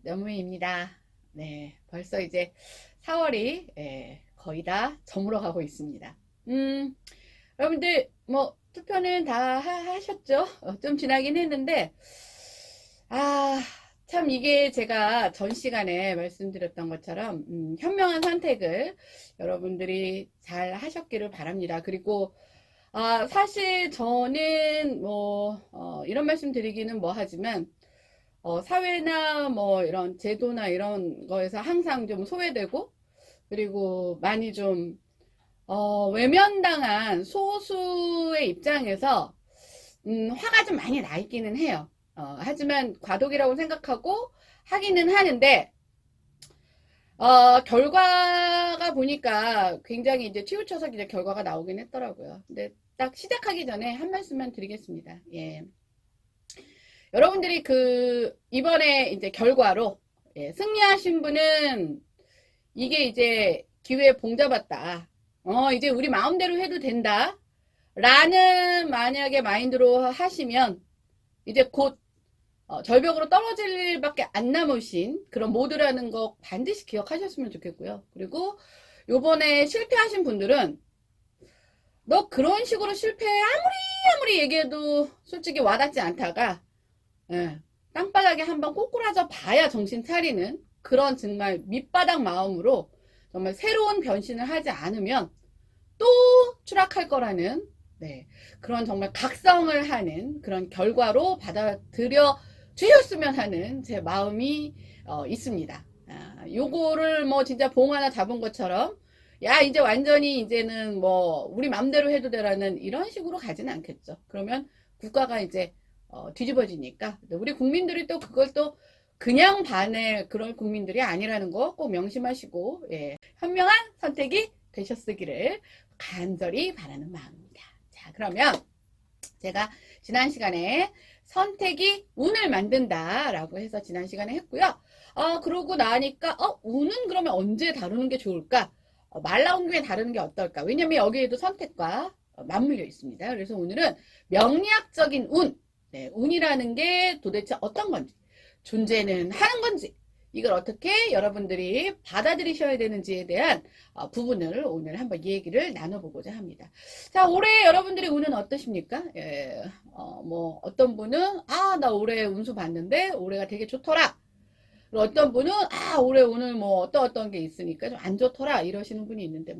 연무입니다. 네, 벌써 이제 4월이 거의 다 저물어 가고 있습니다. 여러분들 뭐 투표는 다 하셨죠? 좀 지나긴 했는데 참 이게 제가 전 시간에 말씀드렸던 것처럼 현명한 선택을 여러분들이 잘 하셨기를 바랍니다. 그리고 사실 저는 이런 말씀 드리기는 하지만 사회나 이런 제도나 이런 거에서 항상 좀 소외되고, 그리고 많이 좀, 외면당한 소수의 입장에서, 화가 좀 많이 나 있기는 해요. 하지만 과도기라고 생각하고 하기는 하는데, 결과가 보니까 굉장히 이제 치우쳐서 이제 결과가 나오긴 했더라고요. 근데 딱 시작하기 전에 한 말씀만 드리겠습니다. 예. 여러분들이 이번에 이제 결과로, 승리하신 분은 이게 이제 기회에 봉잡았다. 이제 우리 마음대로 해도 된다. 라는 만약에 마인드로 하시면 이제 곧 절벽으로 떨어질 일밖에 안 남으신 그런 모드라는 거 반드시 기억하셨으면 좋겠고요. 그리고 요번에 실패하신 분들은 너 그런 식으로 실패해 아무리 얘기해도 솔직히 와닿지 않다가 땅바닥에 한번 꼬꾸라져 봐야 정신 차리는 그런 정말 밑바닥 마음으로 정말 새로운 변신을 하지 않으면 또 추락할 거라는 그런 정말 각성을 하는 그런 결과로 받아들여 주셨으면 하는 제 마음이 있습니다. 요거를 진짜 봉 하나 잡은 것처럼 야 이제 완전히 이제는 우리 맘대로 해도 되라는 이런 식으로 가지는 않겠죠. 그러면 국가가 이제 뒤집어지니까 우리 국민들이 또 그걸 또 그냥 반의 그런 국민들이 아니라는 거 꼭 명심하시고 현명한 선택이 되셨으기를 간절히 바라는 마음입니다. 자, 그러면 제가 지난 시간에 선택이 운을 만든다 라고 해서 지난 시간에 했고요. 그러고 나니까 운은 그러면 언제 다루는 게 좋을까? 말 나온 김에 다루는 게 어떨까? 왜냐면 여기에도 선택과 맞물려 있습니다. 그래서 오늘은 명리학적인 운, 운이라는 게 도대체 어떤 건지, 존재는 하는 건지, 이걸 어떻게 여러분들이 받아들이셔야 되는지에 대한 부분을 오늘 한번 얘기를 나눠보고자 합니다. 자, 올해 여러분들의 운은 어떠십니까? 어떤 분은 나 올해 운수 봤는데 올해가 되게 좋더라. 그리고 어떤 분은 올해 오늘 어떤 게 있으니까 좀 안 좋더라 이러시는 분이 있는데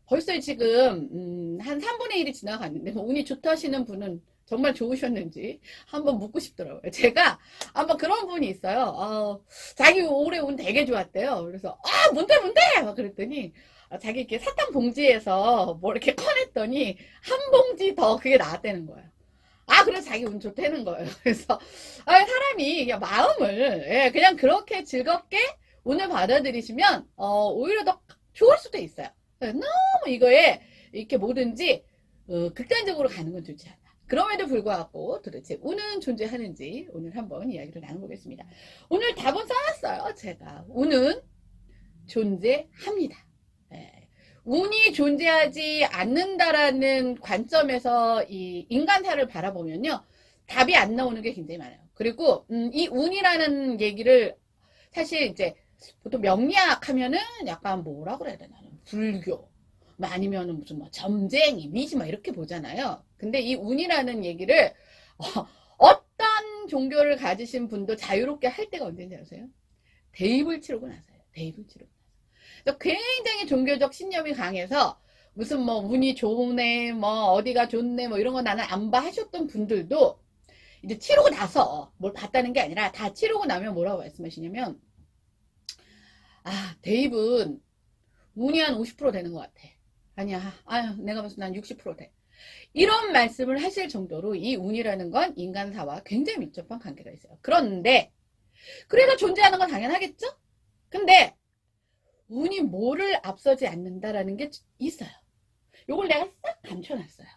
벌써 지금 한 3분의 1이 지나갔는데 운이 좋다시는 분은 정말 좋으셨는지 한번 묻고 싶더라고요. 제가 한번 그런 분이 있어요. 자기 올해 운 되게 좋았대요. 그래서 뭔데 막 그랬더니 자기 이렇게 사탕 봉지에서 이렇게 꺼냈더니 한 봉지 더 그게 나왔다는 거예요. 그래서 자기 운 좋다는 거예요. 그래서 사람이 그냥 마음을 그냥 그렇게 즐겁게 운을 받아들이시면 오히려 더 좋을 수도 있어요. 너무 이거에 이렇게 뭐든지 극단적으로 가는 건 좋지 않아. 그럼에도 불구하고 도대체 운은 존재하는지 오늘 한번 이야기를 나눠보겠습니다. 오늘 답은 써놨어요. 제가 운은 존재합니다. 운이 존재하지 않는다라는 관점에서 이 인간사를 바라보면요, 답이 안 나오는 게 굉장히 많아요. 그리고 이 운이라는 얘기를 사실 이제 보통 명리학 하면은 약간 뭐라 그래야 되나, 불교 아니면은 무슨 점쟁이 미신 이렇게 보잖아요. 근데 이 운이라는 얘기를 어떤 종교를 가지신 분도 자유롭게 할 때가 언제인지 아세요? 대입을 치르고 나서요. 대입을 치르고. 굉장히 종교적 신념이 강해서 무슨 운이 좋네 어디가 좋네 이런 거 나는 안 봐 하셨던 분들도 이제 치르고 나서 뭘 봤다는 게 아니라 다 치르고 나면 뭐라고 말씀하시냐면 대입은 운이 한 50% 되는 것 같아. 아니야 내가 봤을 때 난 60% 돼. 이런 말씀을 하실 정도로 이 운이라는 건 인간사와 굉장히 밀접한 관계가 있어요. 그런데 그래서 존재하는 건 당연하겠죠? 근데 운이 뭐를 앞서지 않는다라는 게 있어요. 요걸 내가 싹 감춰놨어요.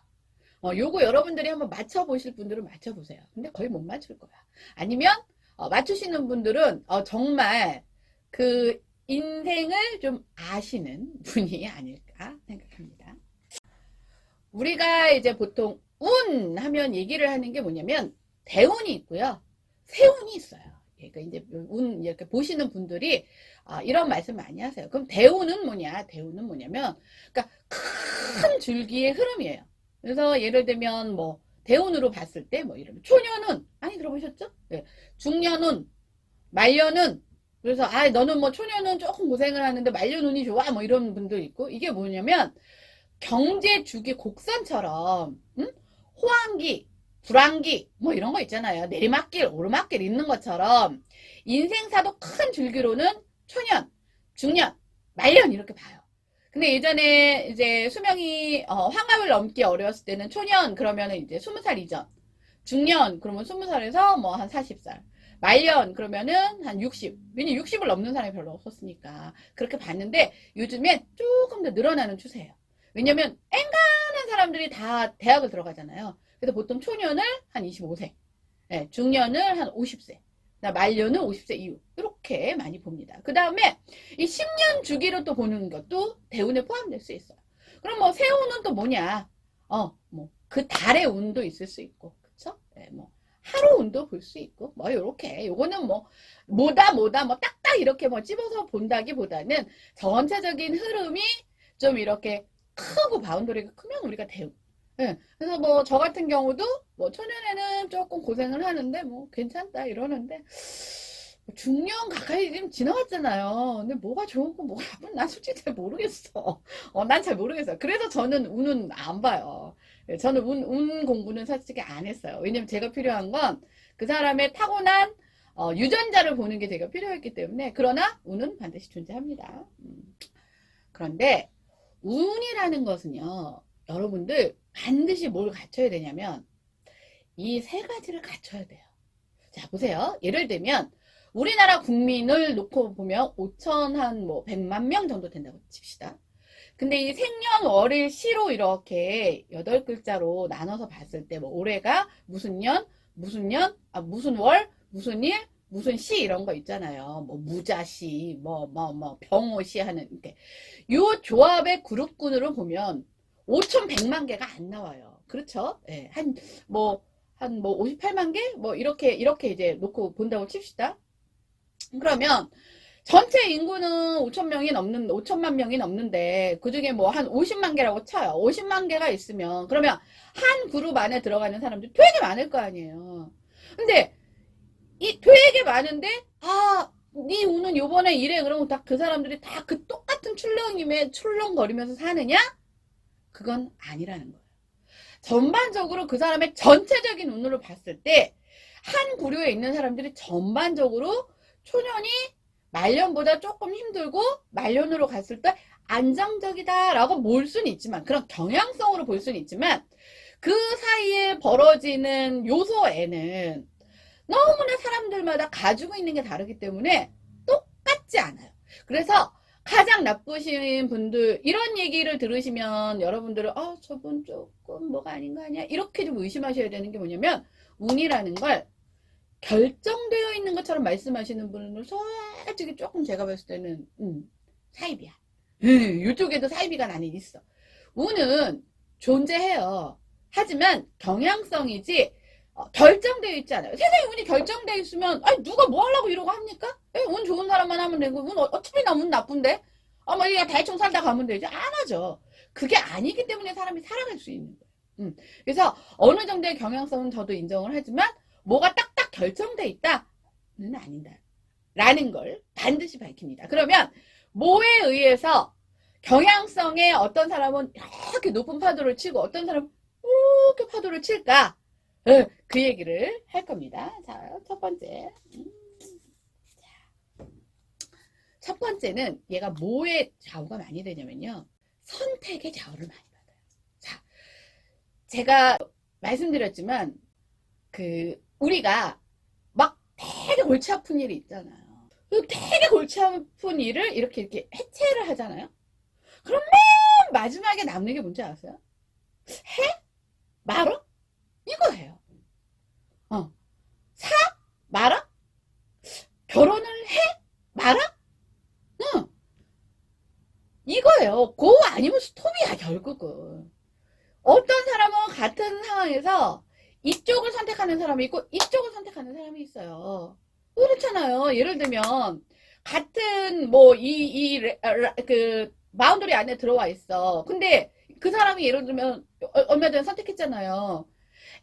요거 여러분들이 한번 맞춰보실 분들은 맞춰보세요. 근데 거의 못 맞출 거야. 아니면 맞추시는 분들은 정말 그 인생을 좀 아시는 분이 아닐까 생각합니다. 우리가 이제 보통 운 하면 얘기를 하는 게 뭐냐면 대운이 있고요. 세운이 있어요. 그러니까 이제 운 이렇게 보시는 분들이 이런 말씀 많이 하세요. 그럼 대운은 뭐냐? 대운은 뭐냐면, 그러니까 큰 줄기의 흐름이에요. 그래서 예를 들면 뭐 대운으로 봤을 때 뭐 이러면 초년운 많이 들어보셨죠? 네. 중년운, 말년운. 그래서 너는 뭐 초년운 조금 고생을 하는데 말년운이 좋아 뭐 이런 분도 있고, 이게 뭐냐면 경제 주기 곡선처럼 호황기, 불황기 뭐 이런 거 있잖아요. 내리막길, 오르막길 있는 것처럼 인생사도 큰 줄기로는 초년, 중년, 말년 이렇게 봐요. 근데 예전에 이제 수명이 환갑을 넘기 어려웠을 때는 초년 그러면은 이제 20살 이전, 중년 그러면 20살에서 뭐 한 40살, 말년 그러면은 한 60. 왜냐면 60을 넘는 사람이 별로 없었으니까 그렇게 봤는데 요즘엔 조금 더 늘어나는 추세예요. 왜냐면 앵간한 사람들이 다 대학을 들어가잖아요. 그래서 보통 초년을 한 25세, 네, 중년을 한 50세, 말년은 50세 이후 이렇게 많이 봅니다. 그 다음에 이 10년 주기로 또 보는 것도 대운에 포함될 수 있어요. 그럼 뭐 세운은 또 뭐냐? 뭐 그 달의 운도 있을 수 있고, 그쵸? 네, 뭐 하루 운도 볼 수 있고, 뭐 요렇게 요거는 뭐 뭐다 뭐 딱딱 이렇게 뭐 찝어서 본다기보다는 전체적인 흐름이 좀 이렇게 크고 바운더리가 크면 우리가 대운. 네, 그래서 뭐 저 같은 경우도 뭐 초년에는 조금 고생을 하는데 뭐 괜찮다 이러는데 중년 가까이 지금 지나갔잖아요. 근데 뭐가 좋은 거 뭐가 나쁜 난 솔직히 잘 모르겠어. 난 잘 모르겠어요. 그래서 저는 운은 안 봐요. 저는 운 공부는 솔직히 안 했어요. 왜냐면 제가 필요한 건 그 사람의 타고난 유전자를 보는 게 제가 필요했기 때문에. 그러나 운은 반드시 존재합니다. 그런데 운이라는 것은요, 여러분들 반드시 뭘 갖춰야 되냐면 이 세 가지를 갖춰야 돼요. 자, 보세요. 예를 들면 우리나라 국민을 놓고 보면 5천 한 뭐 100만 명 정도 된다고 칩시다. 근데 이 생년월일 시로 이렇게 8글자로 나눠서 봤을 때 뭐 올해가 무슨 년, 무슨 월, 무슨 일, 무슨 시 이런 거 있잖아요. 뭐 무자시, 뭐 병오시 하는 이렇게 요 조합의 그룹군으로 보면 5,100만 개가 안 나와요. 그렇죠? 예. 한 58만 개? 뭐 이렇게 이제 놓고 본다고 칩시다. 그러면 전체 인구는 5천만 명이 넘는데 그중에 뭐 한 50만 개라고 쳐요. 50만 개가 있으면 그러면 한 그룹 안에 들어가는 사람들이 되게 많을 거 아니에요. 근데 이 되게 많은데 네 운은 요번에 이래 그러면 다 그 사람들이 다 그 똑같은 출렁임에 출렁거리면서 사느냐? 그건 아니라는 거예요. 전반적으로 그 사람의 전체적인 운으로 봤을 때 한 구류에 있는 사람들이 전반적으로 초년이 말년보다 조금 힘들고 말년으로 갔을 때 안정적이다라고 볼 수는 있지만, 그런 경향성으로 볼 수는 있지만 그 사이에 벌어지는 요소에는 너무나 사람들마다 가지고 있는 게 다르기 때문에 똑같지 않아요. 그래서 가장 나쁘신 분들 이런 얘기를 들으시면 여러분들은 저분 조금 뭐가 아닌 거 아니야? 이렇게 좀 의심하셔야 되는 게 뭐냐면 운이라는 걸 결정되어 있는 것처럼 말씀하시는 분은 솔직히 조금 제가 봤을 때는 사이비야. 이쪽에도 사이비가 나는 있어. 운은 존재해요. 하지만 경향성이지 결정되어 있지 않아요. 세상에 운이 결정되어 있으면 누가 뭐 하려고 이러고 합니까? 운 좋은 사람만 하면 되고 운 어차피 나 운 나쁜데 뭐 그냥 대충 살다 가면 되지. 안 하죠. 그게 아니기 때문에 사람이 살아갈 수 있는 거예요. 그래서 어느 정도의 경향성은 저도 인정을 하지만 뭐가 딱딱 결정돼 있다는 아니다 라는 걸 반드시 밝힙니다. 그러면 뭐에 의해서 경향성에 어떤 사람은 이렇게 높은 파도를 치고 어떤 사람은 이렇게 파도를 칠까? 그 얘기를 할 겁니다. 자, 첫 번째. 첫 번째는 얘가 뭐에 좌우가 많이 되냐면요. 선택의 좌우를 많이 받아요. 자, 제가 말씀드렸지만 우리가 막 되게 골치 아픈 일이 있잖아요. 되게 골치 아픈 일을 이렇게 해체를 하잖아요. 그럼 맨 마지막에 남는 게 뭔지 아세요? 해? 말어? 이거예요. 사? 말아? 결혼을 해? 말아? 응. 이거예요. 고 아니면 스톱이야, 결국은. 어떤 사람은 같은 상황에서 이쪽을 선택하는 사람이 있고 이쪽을 선택하는 사람이 있어요. 그렇잖아요. 예를 들면 같은 뭐 그 바운더리 안에 들어와 있어. 근데 그 사람이 예를 들면 얼마 전에 선택했잖아요.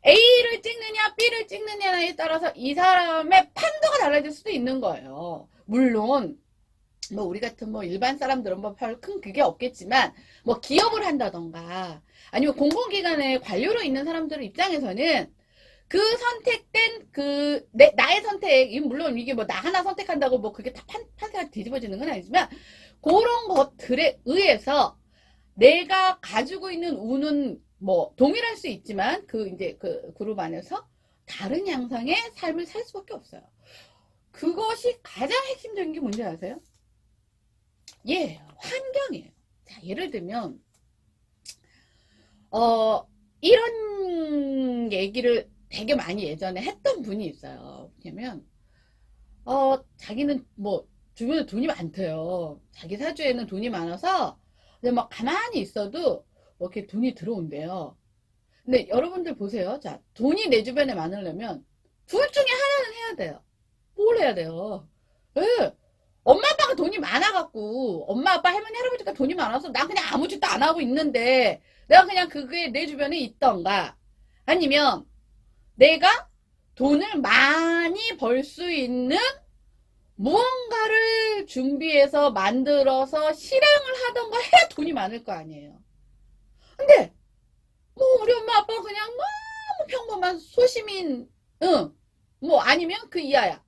A를 찍느냐 B를 찍느냐에 따라서 이 사람의 판도가 달라질 수도 있는 거예요. 물론 뭐 우리 같은 뭐 일반 사람들은 뭐 별 큰 그게 없겠지만 뭐 기업을 한다던가 아니면 공공기관의 관료로 있는 사람들 입장에서는 그 선택된 나의 선택, 물론 이게 뭐 나 하나 선택한다고 뭐 그게 다 판세가 뒤집어지는 건 아니지만 그런 것들에 의해서 내가 가지고 있는 운은 뭐 동일할 수 있지만 이제 그 그룹 안에서 다른 양상의 삶을 살 수밖에 없어요. 그것이 가장 핵심적인 게 뭔지 아세요? 예, 환경이에요. 자, 예를 들면 이런 얘기를 되게 많이 예전에 했던 분이 있어요. 왜냐면 자기는 뭐 주변에 돈이 많대요. 자기 사주에는 돈이 많아서 근데 막 가만히 있어도 뭐 이렇게 돈이 들어온대요. 근데 여러분들 보세요. 자, 돈이 내 주변에 많으려면 둘 중에 하나는 해야 돼요. 뭘 해야 돼요? 예. 엄마 아빠가 돈이 많아갖고 엄마 아빠 할머니 할아버지가 돈이 많아서 난 그냥 아무 짓도 안 하고 있는데 내가 그냥 그게 내 주변에 있던가 아니면 내가 돈을 많이 벌 수 있는 무언가를 준비해서 만들어서 실행을 하던가 해야 돈이 많을 거 아니에요. 근데 뭐 우리 엄마 아빠 그냥 너무 평범한 소시민 뭐 아니면 그 이하야.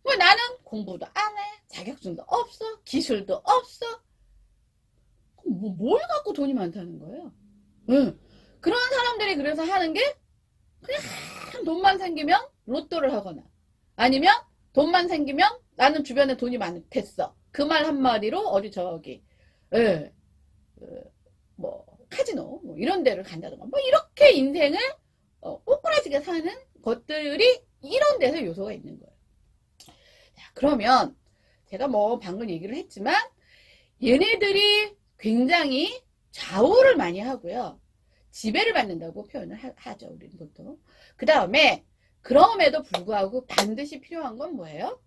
뭐 나는 공부도 안 해. 자격증도 없어. 기술도 없어. 뭘 갖고 돈이 많다는 거예요? 응. 그런 사람들이 그래서 하는 게 그냥 돈만 생기면 로또를 하거나 아니면 돈만 생기면 나는 주변에 돈이 많겠어. 그 말 한마디로 어디 저기 예, 뭐 카지노 뭐 이런 데를 간다던가 뭐 이렇게 인생을 꼬꾸라지게 사는 것들이 이런 데서 요소가 있는 거예요. 자, 그러면 제가 뭐 방금 얘기를 했지만 얘네들이 굉장히 좌우를 많이 하고요. 지배를 받는다고 표현을 하죠. 우리는 보통. 그 다음에 그럼에도 불구하고 반드시 필요한 건 뭐예요?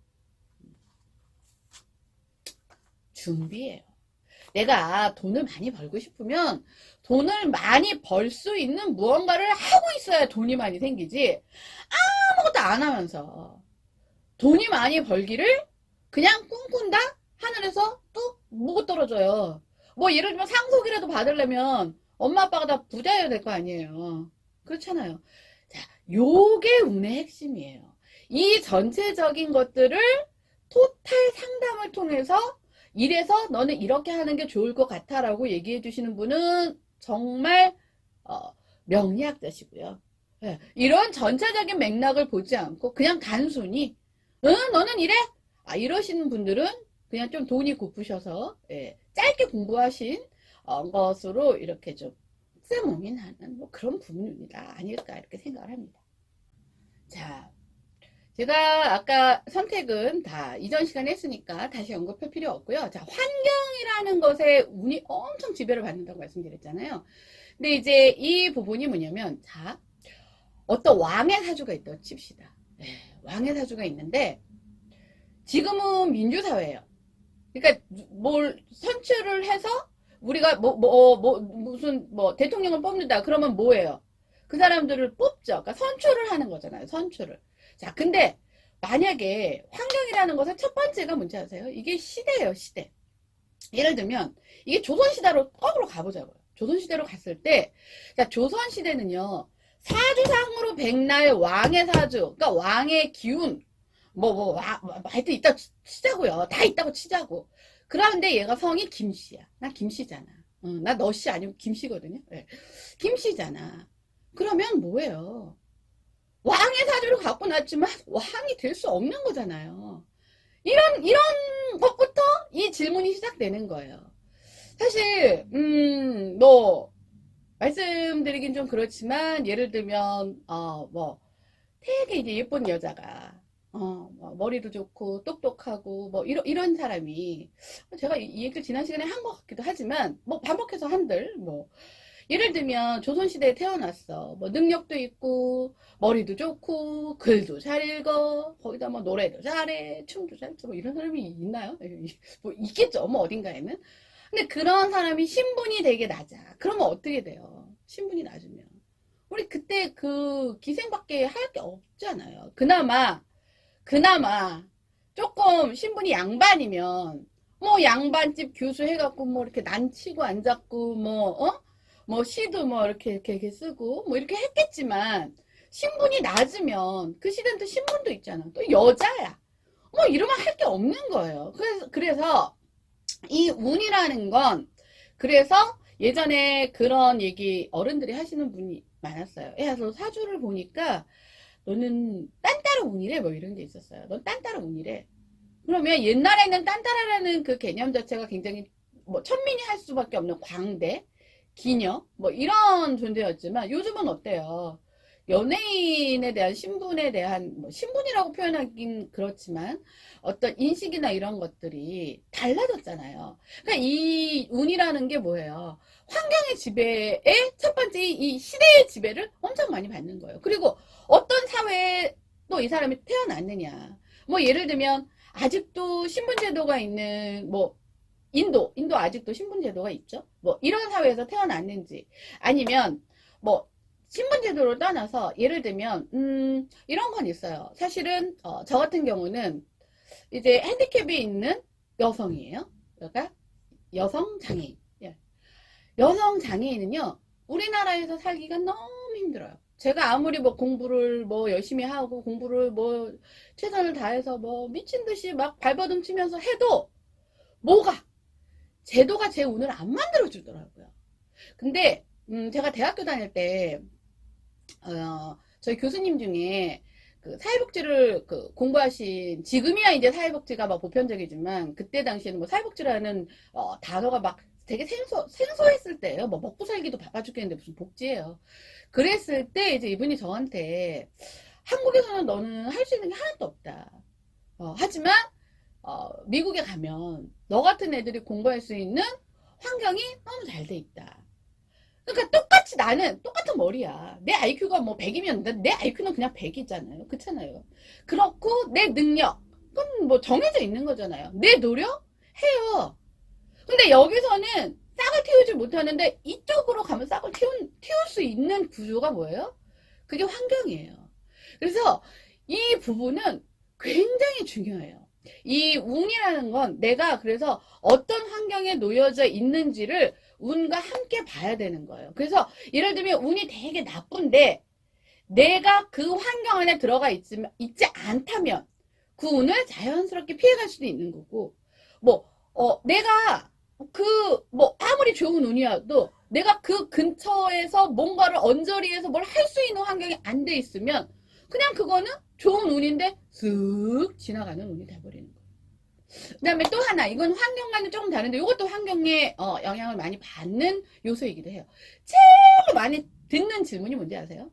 준비예요. 내가 돈을 많이 벌고 싶으면 돈을 많이 벌 수 있는 무언가를 하고 있어야 돈이 많이 생기지 아무것도 안 하면서 돈이 많이 벌기를 그냥 꿈꾼다? 하늘에서 뚝 뭐가 떨어져요. 뭐 예를 들면 상속이라도 받으려면 엄마 아빠가 다 부자여야 될 거 아니에요. 그렇잖아요. 자, 요게 운의 핵심이에요. 이 전체적인 것들을 토탈 상담을 통해서 이래서 너는 이렇게 하는 게 좋을 것 같아 라고 얘기해 주시는 분은 정말 명리학자시고요. 네, 이런 전체적인 맥락을 보지 않고 그냥 단순히 응 너는 이래? 이러시는 분들은 그냥 좀 돈이 고프셔서 예, 짧게 공부하신 것으로 이렇게 좀 쎄모민하는 뭐 그런 부분입니다. 아닐까 이렇게 생각을 합니다. 자, 제가 아까 선택은 다 이전 시간에 했으니까 다시 언급할 필요 없고요. 자, 환경이라는 것에 운이 엄청 지배를 받는다고 말씀드렸잖아요. 근데 이제 이 부분이 뭐냐면 자, 어떤 왕의 사주가 있다고 칩시다. 네, 왕의 사주가 있는데 지금은 민주사회예요. 그러니까 뭘 선출을 해서 우리가 무슨 대통령을 뽑는다 그러면 뭐예요? 그 사람들을 뽑죠. 그러니까 선출을 하는 거잖아요. 선출을. 자, 근데 만약에 환경이라는 것은 첫 번째가 뭔지 아세요? 이게 시대예요, 시대. 예를 들면 이게 조선시대로 거꾸로 가보자고요. 조선시대로 갔을 때, 자, 조선시대는요, 사주상으로 백날 왕의 사주, 그러니까 왕의 기운, 하여튼 있다 치자고요. 다 있다고 치자고. 그런데 얘가 성이 김씨야. 나 김씨잖아. 나 너씨 아니고 김씨거든요. 네. 김씨잖아. 그러면 뭐예요? 왕의 사주를 갖고 났지만 왕이 될 수 없는 거잖아요. 이런 것부터 이 질문이 시작되는 거예요. 사실 말씀드리긴 좀 그렇지만 예를 들면 되게 이제 예쁜 여자가 머리도 좋고 똑똑하고 뭐 이런 사람이 제가 이 얘기를 지난 시간에 한 것 같기도 하지만 뭐 반복해서 한들 뭐 예를 들면 조선시대에 태어났어. 뭐 능력도 있고 머리도 좋고 글도 잘 읽어. 거기다 뭐 노래도 잘해. 춤도 잘 춰. 뭐 이런 사람이 있나요? 뭐 있겠죠. 뭐 어딘가에는. 근데 그런 사람이 신분이 되게 낮아. 그러면 어떻게 돼요? 신분이 낮으면. 우리 그때 그 기생밖에 할 게 없잖아요. 그나마 조금 신분이 양반이면 뭐 양반집 교수 해갖고 뭐 이렇게 난치고 앉았고 뭐 시도 뭐 이렇게 쓰고 뭐 이렇게 했겠지만 신분이 낮으면 그 시대는 또 신분도 있잖아. 또 여자야. 뭐 이러면 할 게 없는 거예요. 그래서 이 운이라는 건 그래서 예전에 그런 얘기 어른들이 하시는 분이 많았어요. 야, 너 사주를 보니까 너는 딴따라 운이래 뭐 이런 게 있었어요. 넌 딴따라 운이래. 그러면 옛날에는 딴따라라는 그 개념 자체가 굉장히 뭐 천민이 할 수밖에 없는 광대, 기녀 뭐 이런 존재였지만 요즘은 어때요? 연예인에 대한 신분에 대한 뭐 신분이라고 표현하긴 그렇지만 어떤 인식이나 이런 것들이 달라졌잖아요. 그러니까 이 운이라는 게 뭐예요? 환경의 지배에 첫 번째 이 시대의 지배를 엄청 많이 받는 거예요. 그리고 어떤 사회에 또 이 사람이 태어났느냐. 뭐 예를 들면 아직도 신분제도가 있는 뭐 인도 아직도 신분제도가 있죠. 뭐 이런 사회에서 태어났는지 아니면 뭐 신분제도를 떠나서 예를 들면 이런 건 있어요. 사실은 저 같은 경우는 이제 핸디캡이 있는 여성이에요. 그러니까 여성 장애인. 예. 여성 장애인은요 우리나라에서 살기가 너무 힘들어요. 제가 아무리 뭐 공부를 뭐 열심히 하고 공부를 뭐 최선을 다해서 뭐 미친 듯이 막 발버둥 치면서 해도 뭐가 제도가 제 운을 안 만들어 주더라고요. 근데 제가 대학교 다닐 때 저희 교수님 중에 그 사회복지를 그 공부하신 지금이야 이제 사회복지가 막 보편적이지만 그때 당시에는 뭐 사회복지라는 단어가 막 되게 생소했을 때예요. 뭐 먹고 살기도 바빠 죽겠는데 무슨 복지예요. 그랬을 때 이제 이분이 저한테 한국에서는 너는 할 수 있는 게 하나도 없다. 하지만 미국에 가면 너 같은 애들이 공부할 수 있는 환경이 너무 잘 돼 있다. 그러니까 똑같이 나는 똑같은 머리야. 내 IQ가 뭐 100이면 내 IQ는 그냥 100이잖아요. 그렇잖아요. 그렇고 내 능력 그건 뭐 정해져 있는 거잖아요. 내 노력 해요. 근데 여기서는 싹을 틔우지 못하는데 이쪽으로 가면 싹을 틔울 수 있는 구조가 뭐예요? 그게 환경이에요. 그래서 이 부분은 굉장히 중요해요. 이 운이라는 건 내가 그래서 어떤 환경에 놓여져 있는지를 운과 함께 봐야 되는 거예요. 그래서 예를 들면 운이 되게 나쁜데 내가 그 환경 안에 들어가 있지 않다면 그 운을 자연스럽게 피해갈 수도 있는 거고 내가 뭐 아무리 좋은 운이어도 내가 그 근처에서 뭔가를 언저리에서 뭘 할 수 있는 환경이 안 돼 있으면 그냥 그거는 좋은 운인데 쓱 지나가는 운이 돼버리는 거예요. 그 다음에 또 하나 이건 환경과는 조금 다른데 이것도 환경에 영향을 많이 받는 요소이기도 해요. 제일 많이 듣는 질문이 뭔지 아세요?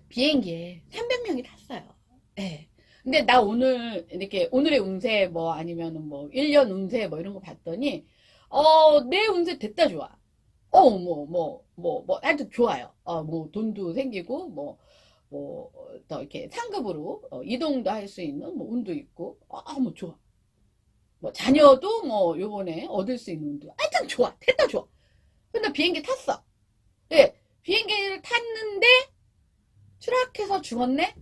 비행기에 300명이 탔어요. 네. 근데 나 오늘 이렇게 오늘의 운세 뭐 아니면 뭐 1년 운세 뭐 이런 거 봤더니 내 운세 됐다 좋아. 하여튼 좋아요. 뭐 돈도 생기고 더 이렇게 상급으로 이동도 할 수 있는 뭐 운도 있고 뭐 좋아. 뭐 자녀도 뭐 요번에 얻을 수 있는 운도 하여튼 좋아. 됐다 좋아. 근데 비행기 탔어. 네, 비행기를 탔는데 추락해서 죽었네?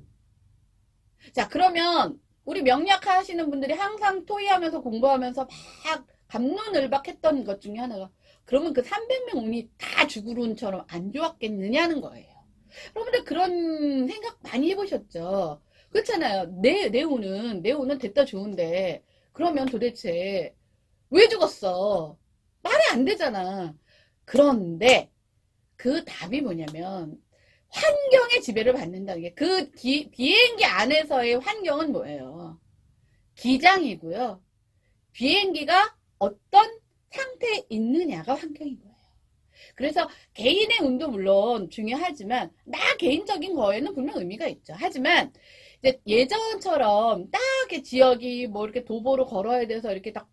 자, 그러면 우리 명리학 하시는 분들이 항상 토의하면서 공부하면서 막 갑론을박 했던 것 중에 하나가 그러면 그 300명 운이 다 죽을 운처럼 안 좋았겠느냐는 거예요. 여러분들 그런 생각 많이 해보셨죠? 그렇잖아요. 내 운은 됐다 좋은데 그러면 도대체 왜 죽었어? 말이 안 되잖아. 그런데 그 답이 뭐냐면 환경의 지배를 받는다는 게 그 비행기 안에서의 환경은 뭐예요? 기장이고요. 비행기가 어떤 상태에 있느냐가 환경인 거예요. 그래서 개인의 운도 물론 중요하지만 나 개인적인 거에는 분명 의미가 있죠. 하지만 이제 예전처럼 딱 지역이 뭐 이렇게 도보로 걸어야 돼서 이렇게 딱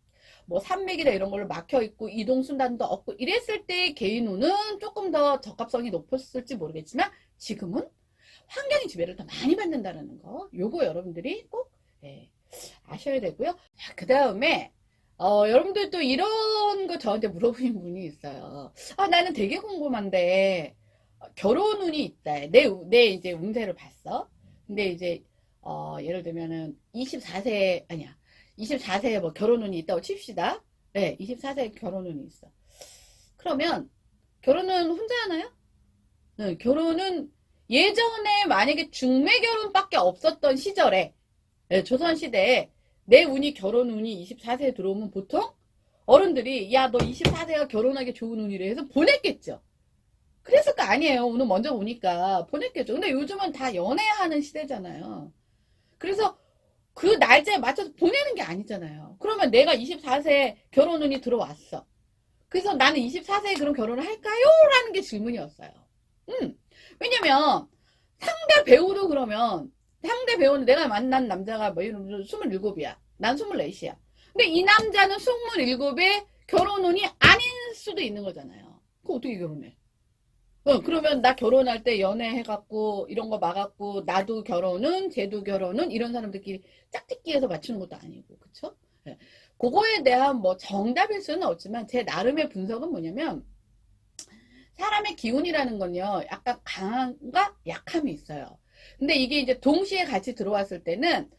뭐 산맥이나 이런 걸로 막혀 있고 이동 수단도 없고 이랬을 때 개인운은 조금 더 적합성이 높았을지 모르겠지만 지금은 환경의 지배를 더 많이 받는다는 거, 요거 여러분들이 꼭 아셔야 되고요. 그 다음에 여러분들 또 이런 거 저한테 물어보는 분이 있어요. 나는 되게 궁금한데 결혼운이 있다. 내 이제 운세를 봤어. 근데 이제 예를 들면은 24세 아니야. 24세에 뭐 결혼운이 있다고 칩시다. 네, 24세에 결혼운이 있어. 그러면 결혼은 혼자 하나요? 네, 결혼은 예전에 만약에 중매 결혼밖에 없었던 시절에, 네, 조선시대에 내 운이 결혼운이 24세에 들어오면 보통 어른들이 야, 너 24세가 결혼하기 좋은 운이래 해서 보냈겠죠. 그랬을 거 아니에요. 운은 먼저 오니까 보냈겠죠. 근데 요즘은 다 연애하는 시대잖아요. 그래서 그 날짜에 맞춰서 보내는 게 아니잖아요. 그러면 내가 24세에 결혼운이 들어왔어. 그래서 나는 24세에 그럼 결혼을 할까요? 라는 게 질문이었어요. 왜냐면 상대 배우도 그러면 상대 배우는 내가 만난 남자가 뭐 27이야. 난 24이야. 근데 이 남자는 27에 결혼운이 아닌 수도 있는 거잖아요. 그거 어떻게 결혼해? 그러면 나 결혼할 때 연애해갖고 이런 거 막았고 나도 결혼은 쟤도 결혼은 이런 사람들끼리 짝짓기해서 맞추는 것도 아니고 그쵸? 네. 그거에 대한 뭐 정답일 수는 없지만 제 나름의 분석은 뭐냐면 사람의 기운이라는 건요 약간 강함과 약함이 있어요. 근데 이게 이제 동시에 같이 들어왔을 때는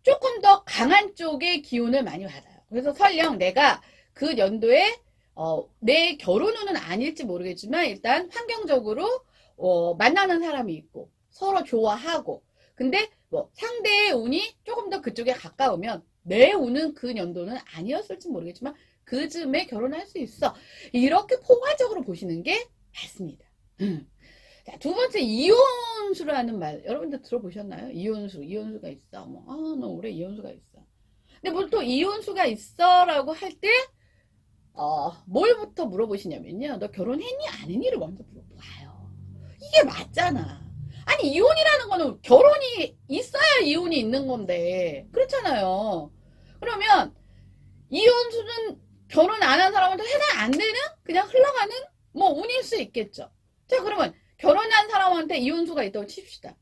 조금 더 강한 쪽의 기운을 많이 받아요. 그래서 설령 내가 그 연도에 내 결혼운은 아닐지 모르겠지만 일단 환경적으로 만나는 사람이 있고 서로 좋아하고 근데 뭐 상대의 운이 조금 더 그쪽에 가까우면 내 운은 그 연도는 아니었을지 모르겠지만 그 즈음에 결혼할 수 있어. 이렇게 포괄적으로 보시는 게 맞습니다. 자, 두 번째 이혼수라는 말 여러분들 들어보셨나요? 이혼수가 있어. 너 올해 이혼수가 있어. 근데 보통 이혼수가 있어라고 할때 뭘부터 물어보시냐면요. 너 결혼했니? 안 했니를 먼저 물어봐요. 이게 맞잖아. 아니, 이혼이라는 거는 결혼이 있어야 이혼이 있는 건데. 그렇잖아요. 그러면, 이혼수는 결혼 안 한 사람한테 해당 안 되는? 그냥 흘러가는? 뭐, 운일 수 있겠죠. 자, 그러면, 결혼한 사람한테 이혼수가 있다고 칩시다.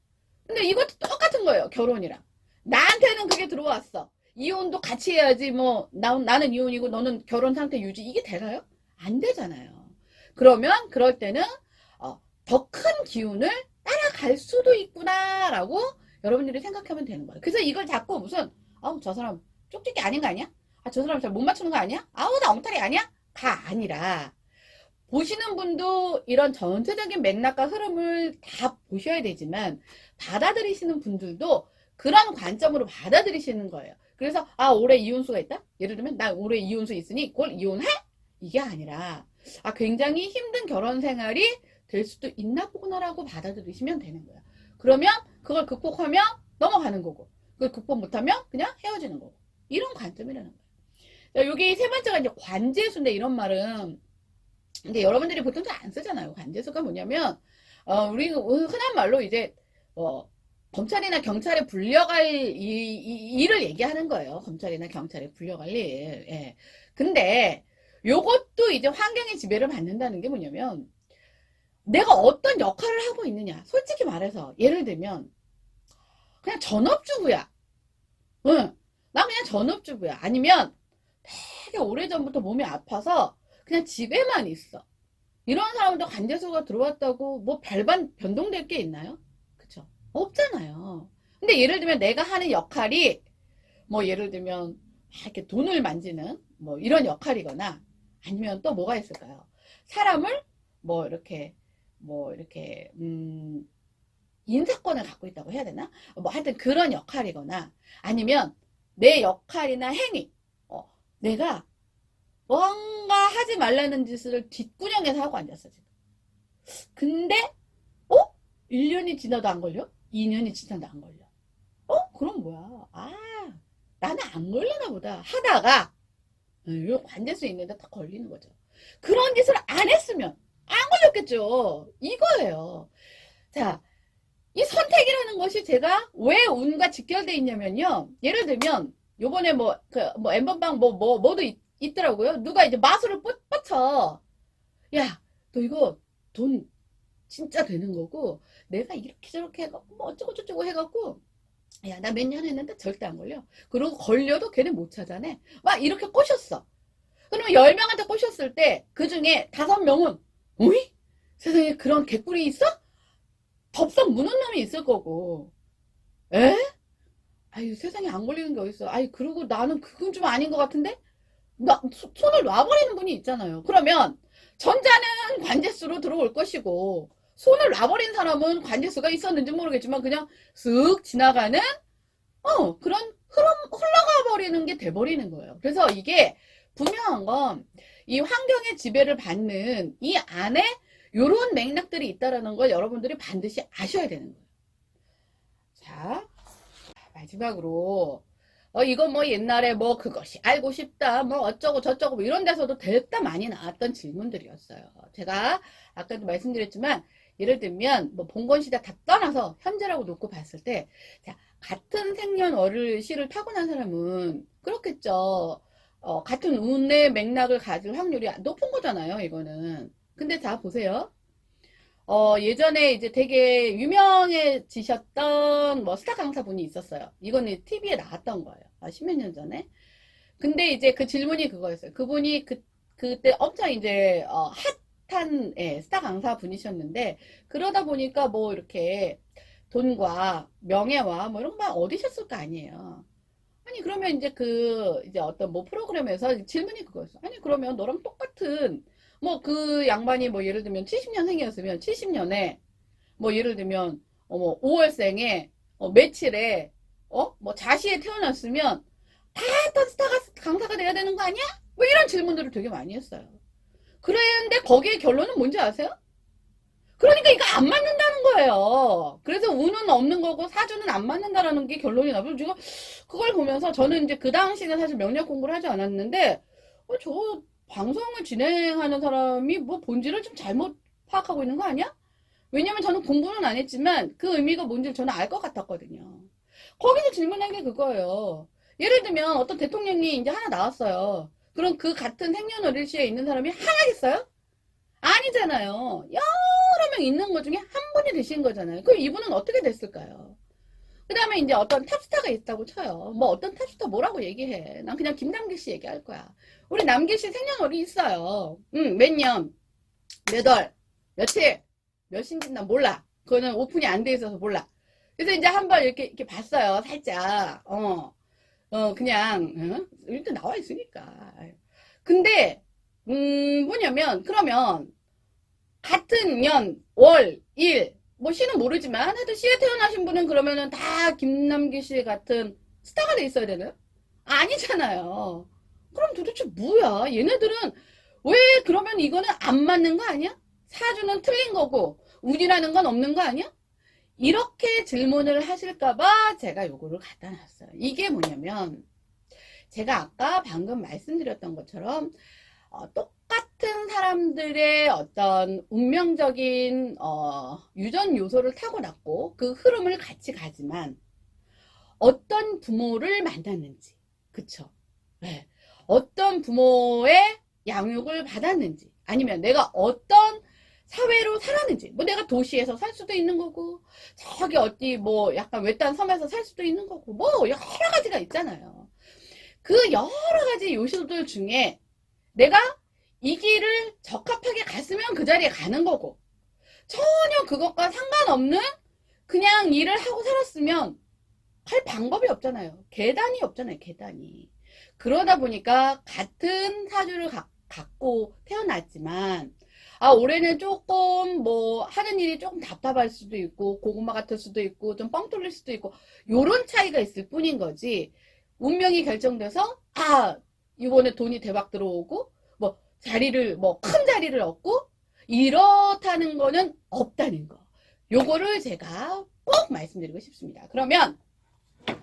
근데 이것도 똑같은 거예요. 결혼이랑. 나한테는 그게 들어왔어. 이혼도 같이 해야지 뭐 나는 이혼이고 너는 결혼 상태 유지 이게 되나요? 안 되잖아요. 그러면 그럴 때는 더 큰 기운을 따라갈 수도 있구나라고 여러분들이 생각하면 되는 거예요. 그래서 이걸 자꾸 무슨 저 사람 쪽집게 아닌 거 아니야? 저 사람 잘 못 맞추는 거 아니야? 나 엉터리 아니야? 가 아니라 보시는 분도 이런 전체적인 맥락과 흐름을 다 보셔야 되지만 받아들이시는 분들도 그런 관점으로 받아들이시는 거예요. 그래서 올해 이혼수가 있다? 예를 들면 나 올해 이혼수 있으니 그걸 이혼해? 이게 아니라 굉장히 힘든 결혼 생활이 될 수도 있나 보구나라고 받아들이시면 되는 거예요. 그러면 그걸 극복하면 넘어가는 거고 그걸 극복 못하면 그냥 헤어지는 거고 이런 관점이라는 거예요. 자, 여기 세 번째가 이제 관제수인데 이런 말은 근데 여러분들이 보통 잘 안 쓰잖아요. 관제수가 뭐냐면 우리 흔한 말로 이제 검찰이나 경찰에 불려갈 일을 얘기하는 거예요. 검찰이나 경찰에 불려갈 일. 예. 근데 요것도 이제 환경의 지배를 받는다는 게 뭐냐면 내가 어떤 역할을 하고 있느냐. 솔직히 말해서 예를 들면 그냥 전업주부야. 응. 나 그냥 전업주부야. 아니면 되게 오래전부터 몸이 아파서 그냥 집에만 있어. 이런 사람도 관제수가 들어왔다고 뭐 별반 변동될 게 있나요? 그쵸? 없잖아요. 근데 예를 들면 내가 하는 역할이 뭐 예를 들면 이렇게 돈을 만지는 뭐 이런 역할이거나 아니면 또 뭐가 있을까요? 사람을 뭐 이렇게 인사권을 갖고 있다고 해야 되나? 뭐 하여튼 그런 역할이거나 아니면 내 역할이나 행위 내가 뭔가 하지 말라는 짓을 뒷구녕에서 하고 앉았어 지금. 근데 1년이 지나도 안 걸려? 2년이 지나도 안 걸려. 그럼 뭐야? 나는 안 걸리나 보다 하다가 요 관제수 있는데 다 걸리는 거죠. 그런 짓을 안 했으면 안 걸렸겠죠. 이거예요. 자, 이 선택이라는 것이 제가 왜 운과 직결돼 있냐면요. 예를 들면 요번에 엠번방 뭐도 있더라고요. 누가 이제 마술을 뻗쳐. 야, 너 이거 돈 진짜 되는 거고, 내가 이렇게 저렇게 해갖고, 뭐 어쩌고저쩌고 해갖고, 야, 나 몇 년 했는데 절대 안 걸려. 그리고 걸려도 걔네 못 찾아내. 막 이렇게 꼬셨어. 그러면 10명한테 꼬셨을 때, 그 중에 5명은, 어이? 세상에 그런 개꿀이 있어? 덥석 무는 놈이 있을 거고. 에? 아유, 세상에 안 걸리는 게 어딨어. 아이, 그리고 나는 그건 좀 아닌 것 같은데? 손을 놔버리는 분이 있잖아요. 그러면, 전자는 관제수로 들어올 것이고, 손을 놔버린 사람은 관제수가 있었는지 모르겠지만, 그냥 쓱 지나가는, 그런 흘러가 버리는 게 돼버리는 거예요. 그래서 이게 분명한 건, 이 환경의 지배를 받는 이 안에 요런 맥락들이 있다라는 걸 여러분들이 반드시 아셔야 되는 거예요. 자, 마지막으로 이거 뭐 옛날에 뭐 그것이 알고 싶다 뭐 어쩌고 저쩌고 뭐 이런 데서도 됐다 많이 나왔던 질문들이었어요. 제가 아까도 말씀드렸지만 예를 들면 뭐 봉건시대 다 떠나서 현재라고 놓고 봤을 때 자, 같은 생년월일시를 타고난 사람은 그렇겠죠. 같은 운의 맥락을 가질 확률이 높은 거잖아요, 이거는. 근데 자, 보세요. 예전에 이제 되게 유명해지셨던 뭐 스타 강사분이 있었어요. 이거는 TV에 나왔던 거예요. 10몇 년 전에. 근데 이제 그 질문이 그거였어요. 그분이 그때 엄청 이제, 핫한, 예, 스타 강사 분이셨는데, 그러다 보니까 뭐 이렇게 돈과 명예와 뭐 이런 거 얻으셨을 거 아니에요. 아니, 그러면 이제 이제 어떤 뭐 프로그램에서 질문이 그거였어. 아니, 그러면 너랑 똑같은, 뭐 그 양반이 뭐 예를 들면 70년생이었으면 70년에, 뭐 예를 들면, 뭐 5월생에, 며칠에, 뭐 자시에 태어났으면 다 어떤 스타가 강사가 돼야 되는 거 아니야? 뭐 이런 질문들을 되게 많이 했어요. 그런데 거기에 결론은 뭔지 아세요? 그러니까 이거 안 맞는다는 거예요. 그래서 운은 없는 거고 사주는 안 맞는다라는 게 결론이 나고 제가 그걸 보면서 저는 이제 그 당시는 사실 명리학 공부를 하지 않았는데 저 방송을 진행하는 사람이 뭐 본질을 좀 잘못 파악하고 있는 거 아니야? 왜냐면 저는 공부는 안 했지만 그 의미가 뭔지 저는 알 것 같았거든요. 거기서 질문한 게 그거예요. 예를 들면 어떤 대통령이 이제 하나 나왔어요. 그럼 그 같은 생년월일시에 있는 사람이 하나겠어요? 아니잖아요. 여러 명 있는 것 중에 한 분이 되신 거잖아요. 그럼 이분은 어떻게 됐을까요? 그 다음에 이제 어떤 탑스타가 있다고 쳐요. 뭐 어떤 탑스타 뭐라고 얘기해. 난 그냥 김남길 씨 얘기할 거야. 우리 남길 씨 생년월일 있어요. 몇 년, 몇 월, 며칠, 몇 신지 난 몰라. 그거는 오픈이 안 돼 있어서 몰라. 그래서 이제 한번 이렇게 봤어요. 살짝. 그냥, 일단 나와 있으니까. 근데, 뭐냐면, 그러면, 같은 년, 월, 일, 뭐 씨는 모르지만 하여튼 씨에 태어나신 분은 그러면은 다 김남기 씨 같은 스타가 돼 있어야 되나요? 아니잖아요. 그럼 도대체 뭐야? 얘네들은 왜 그러면 이거는 안 맞는 거 아니야? 사주는 틀린 거고 운이라는 건 없는 거 아니야? 이렇게 질문을 하실까봐 제가 요거를 갖다 놨어요. 이게 뭐냐면 제가 아까 방금 말씀드렸던 것처럼 똑같은 사람들의 어떤 운명적인 유전 요소를 타고났고 그 흐름을 같이 가지만 어떤 부모를 만났는지 그쵸? 네. 어떤 부모의 양육을 받았는지 아니면 내가 어떤 사회로 살았는지 뭐 내가 도시에서 살 수도 있는 거고 저기 어디 뭐 약간 외딴 섬에서 살 수도 있는 거고 뭐 여러 가지가 있잖아요. 그 여러 가지 요소들 중에 내가 이 길을 적합하게 갔으면 그 자리에 가는 거고 전혀 그것과 상관없는 그냥 일을 하고 살았으면 할 방법이 없잖아요. 계단이 없잖아요. 계단이. 그러다 보니까 같은 사주를 갖고 태어났지만 올해는 조금 뭐 하는 일이 조금 답답할 수도 있고 고구마 같을 수도 있고 좀 뻥 뚫릴 수도 있고 요런 차이가 있을 뿐인 거지 운명이 결정돼서 이번에 돈이 대박 들어오고 뭐 자리를 뭐 큰 자리를 얻고 이렇다는 거는 없다는 거. 요거를 제가 꼭 말씀드리고 싶습니다. 그러면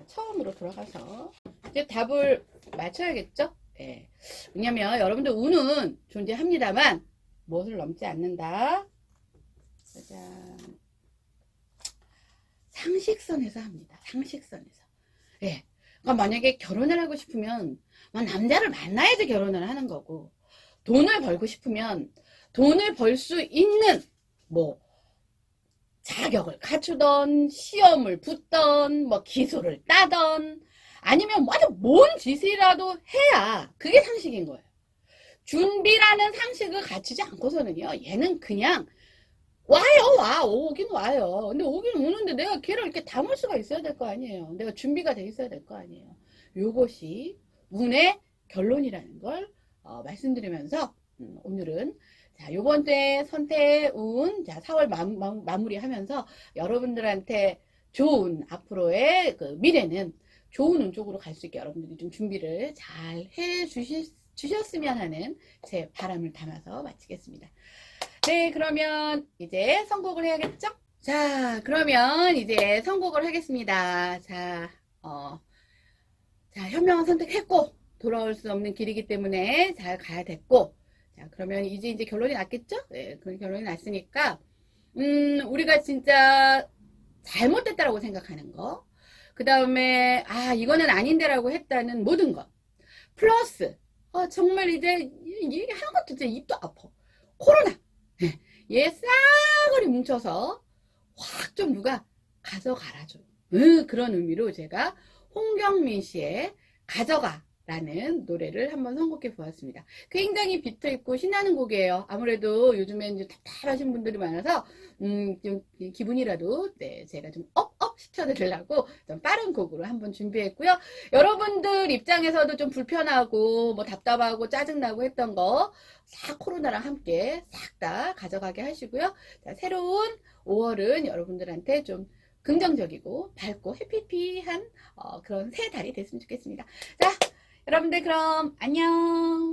처음으로 돌아가서 이제 답을 맞춰야겠죠? 네. 왜냐면 여러분들 운은 존재합니다만 무엇을 넘지 않는다. 짜잔. 상식선에서 합니다. 상식선에서. 예. 그러니까 만약에 결혼을 하고 싶으면 남자를 만나야지 결혼을 하는 거고, 돈을 벌고 싶으면 돈을 벌 수 있는 뭐 자격을 갖추던, 시험을 붙던, 뭐 기술을 따던, 아니면 뭐 뭔 짓이라도 해야 그게 상식인 거예요. 준비라는 상식을 갖추지 않고서는요, 얘는 그냥 와요. 오긴 와요. 근데 오긴 오는데 내가 걔를 이렇게 담을 수가 있어야 될 거 아니에요. 내가 준비가 돼 있어야 될 거 아니에요. 요것이 운의 결론이라는 걸 말씀드리면서 오늘은 자, 요번 때 선택운, 자, 4월 마무리하면서 여러분들한테 좋은 앞으로의 그 미래는 좋은 운 쪽으로 갈 수 있게 여러분들이 좀 준비를 잘 해 주셨으면 하는 제 바람을 담아서 마치겠습니다. 네, 그러면 이제 선곡을 해야겠죠? 자, 그러면 이제 선곡을 하겠습니다. 자, 자, 현명한 선택했고, 돌아올 수 없는 길이기 때문에 잘 가야 됐고, 자, 그러면 이제 결론이 났겠죠? 네, 그런 결론이 났으니까, 우리가 진짜 잘못됐다라고 생각하는 거, 그 다음에, 이거는 아닌데라고 했다는 모든 것, 플러스, 정말 이제, 얘기하는 것도 진짜 입도 아파. 코로나. 얘 싸그리 뭉쳐서 확 좀 누가 가져가라죠. 그런 의미로 제가 홍경민 씨의 가져가 라는 노래를 한번 선곡해 보았습니다. 굉장히 비트있고 신나는 곡이에요. 아무래도 요즘엔 이제 답답하신 분들이 많아서 좀 기분이라도 네, 제가 좀 업 시켜드리려고 좀 빠른 곡으로 한번 준비했고요. 여러분들 입장에서도 좀 불편하고 뭐 답답하고 짜증나고 했던 거 다 코로나랑 함께 싹 다 가져가게 하시고요. 자, 새로운 5월은 여러분들한테 좀 긍정적이고 밝고 해피피한 그런 새 달이 됐으면 좋겠습니다. 자, 여러분들 그럼 안녕.